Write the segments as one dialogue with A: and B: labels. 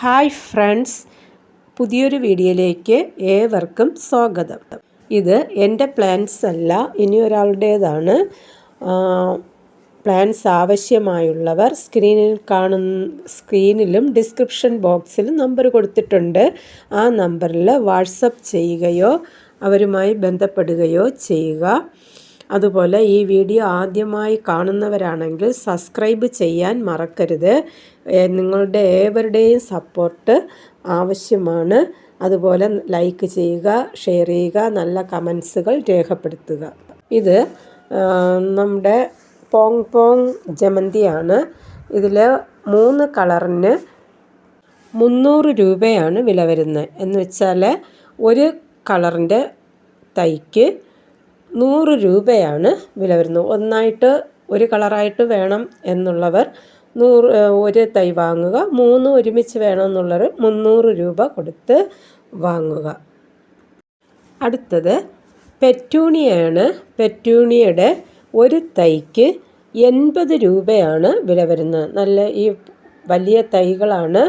A: Hi friends, പുതിയൊരു വീഡിയോയിലേക്ക് ഏവർക്കും സ്വാഗതം. ഇത് എൻ്റെ പ്ലാൻസ് അല്ല, ഇനി ഒരാളുടേതാണ്. പ്ലാൻസ് ആവശ്യമായുള്ളവർ സ്ക്രീനിലും ഡിസ്ക്രിപ്ഷൻ ബോക്സിലും നമ്പർ കൊടുത്തിട്ടുണ്ട്. ആ നമ്പറിൽ വാട്സപ്പ് ചെയ്യുകയോ അവരുമായി ബന്ധപ്പെടുകയോ ചെയ്യുക. അതുപോലെ ഈ വീഡിയോ ആദ്യമായി കാണുന്നവരാണെങ്കിൽ സബ്സ്ക്രൈബ് ചെയ്യാൻ മറക്കരുത്. നിങ്ങളുടെ ഏവരുടെയും സപ്പോർട്ട് ആവശ്യമാണ്. അതുപോലെ ലൈക്ക് ചെയ്യുക, ഷെയർ ചെയ്യുക, നല്ല കമൻസുകൾ രേഖപ്പെടുത്തുക. ഇത് നമ്മുടെ പോങ് പോങ് ജമന്തിയാണ്. ഇതിൽ 3 കളറിന് 300 രൂപയാണ് വില വരുന്നത്. എന്ന് വെച്ചാൽ ഒരു കളറിൻ്റെ തൈക്ക് 100 രൂപയാണ് വില വരുന്നത്. ഒന്നായിട്ട് ഒരു കളറായിട്ട് വേണം എന്നുള്ളവർ ഒരു തൈ വാങ്ങുക. 3 ഒരുമിച്ച് വേണമെന്നുള്ളവർ 300 രൂപ കൊടുത്ത് വാങ്ങുക. അടുത്തത് പെറ്റൂണിയയാണ്. പെറ്റൂണിയയുടെ ഒരു തൈക്ക് 80 രൂപയാണ് വില വരുന്നത്. നല്ല ഈ വലിയ തൈകളാണ്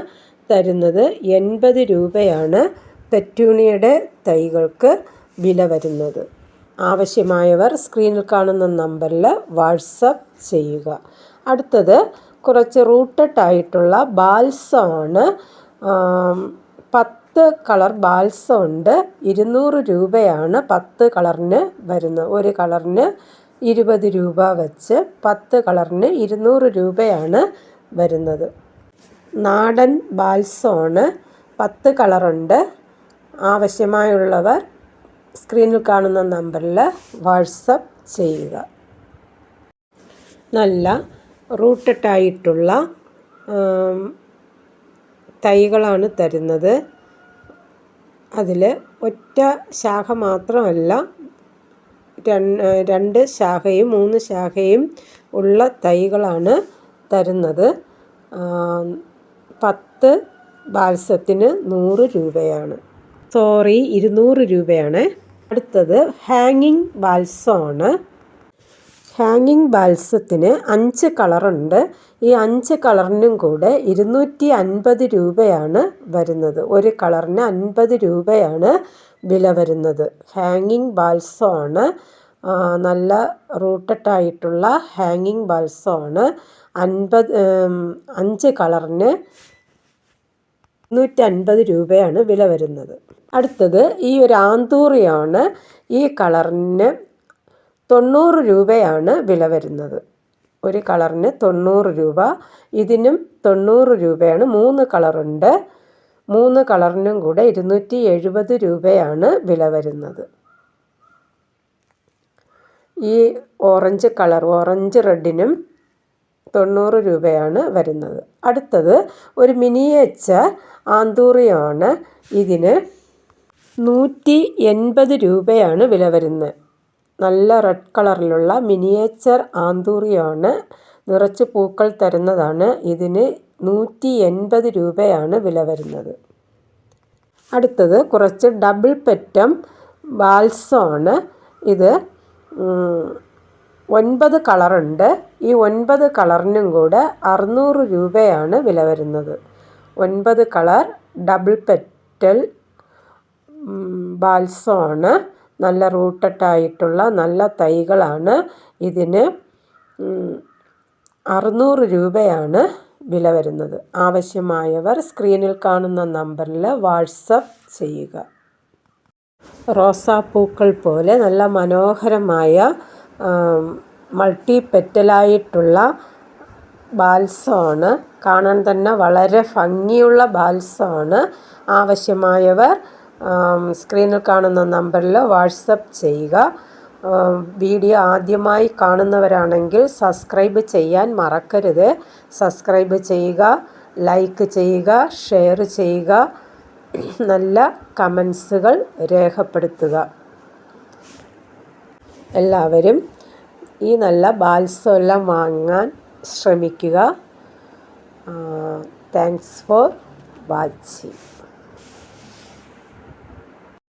A: തരുന്നത്. 80 രൂപയാണ് പെറ്റൂണിയയുടെ തൈകൾക്ക് വില വരുന്നത്. ആവശ്യമായവർ സ്ക്രീനിൽ കാണുന്ന നമ്പറിൽ വാട്സപ്പ് ചെയ്യുക. അടുത്തത് കുറച്ച് റൂട്ടഡ് ആയിട്ടുള്ള ബാൽസമാണ്. 10 കളർ ബാൽസം ഉണ്ട്. 200 രൂപയാണ് 10 കളറിന് വരുന്നത്. ഒരു കളറിന് 20 രൂപ വെച്ച് 10 കളറിന് 200 രൂപയാണ് വരുന്നത്. നാടൻ ബാൽസമാണ്. 10 കളറുണ്ട്. ആവശ്യമായുള്ളവർ സ്ക്രീനിൽ കാണുന്ന നമ്പറിൽ വാട്സപ്പ് ചെയ്യുക. നല്ല റൂട്ടഡ് ആയിട്ടുള്ള തൈകളാണ് തരുന്നത്. അതിൽ ഒറ്റ ശാഖ മാത്രമല്ല, 2 ശാഖയും 3 ശാഖയും ഉള്ള തൈകളാണ് തരുന്നത്. 10 ബാൽസത്തിന് 100 രൂപയാണ്. 200 രൂപയാണ്. അടുത്തത് ഹാങ്ങിങ് ബാൽസമാണ്. ഹാങ്ങിങ് ബാൽസത്തിന് 5 കളറുണ്ട്. ഈ 5 കളറിനും കൂടെ 250 രൂപയാണ് വരുന്നത്. ഒരു കളറിന് 50 രൂപയാണ് വില വരുന്നത്. ഹാങ്ങിങ് ബാൽസമാണ്. നല്ല റൂട്ടഡ് ആയിട്ടുള്ള ഹാങ്ങിങ് ബാൽസമാണ്. 5 കളറിന് 250 രൂപയാണ് വില വരുന്നത്. അടുത്തത് ഈ ഒരു ആന്തൂറിയാണ്. ഈ കളറിന് 90 രൂപയാണ് വില വരുന്നത്. ഒരു കളറിന് 90 രൂപ. ഇതിനും 90 രൂപയാണ്. 3 കളറുണ്ട്. 3 കളറിനും കൂടെ 270 രൂപയാണ് വില വരുന്നത്. ഈ ഓറഞ്ച് കളർ, ഓറഞ്ച് റെഡിനും 90 രൂപയാണ് വരുന്നത്. അടുത്തത് ഒരു മിനിയേച്ചർ ആന്തൂറിയാണ്. ഇതിന് 180 രൂപയാണ് വില വരുന്നത്. നല്ല റെഡ് കളറിലുള്ള മിനിയേച്ചർ ആന്തൂറിയാണ്. നിറച്ച് പൂക്കൾ തരുന്നതാണ്. ഇതിന് 180 രൂപയാണ് വില വരുന്നത്. അടുത്തത് കുറച്ച് ഡബിൾ പെറ്റം ബാൽസമാണ്. ഇത് 9 കളറുണ്ട്. ഈ 9 കളറിനും കൂടെ 600 രൂപയാണ് വില വരുന്നത്. 9 കളർ ഡബിൾ പെറ്റൽ ബാൽസമാണ്. നല്ല റൂട്ടഡ് ആയിട്ടുള്ള നല്ല തൈകളാണ്. ഇതിന് 600 രൂപയാണ് വില വരുന്നത്. ആവശ്യമായവർ സ്ക്രീനിൽ കാണുന്ന നമ്പറിൽ വാട്സപ്പ് ചെയ്യുക. റോസാപ്പൂക്കൾ പോലെ നല്ല മനോഹരമായ മൾട്ടി പെറ്റലായിട്ടുള്ള ബാൽസമാണ്. കാണാൻ തന്നെ വളരെ ഭംഗിയുള്ള ബാൽസമാണ്. ആവശ്യമായവർ സ്ക്രീനിൽ കാണുന്ന നമ്പറിൽ വാട്സപ്പ് ചെയ്യുക. വീഡിയോ ആദ്യമായി കാണുന്നവരാണെങ്കിൽ സബ്സ്ക്രൈബ് ചെയ്യാൻ മറക്കരുത്. സബ്സ്ക്രൈബ് ചെയ്യുക, ലൈക്ക് ചെയ്യുക, ഷെയർ ചെയ്യുക, നല്ല കമൻസുകൾ രേഖപ്പെടുത്തുക. എല്ലാവരും ഈ നല്ല ബാൽസം എല്ലാം വാങ്ങാൻ ശ്രമിക്കുക. Thanks for watching.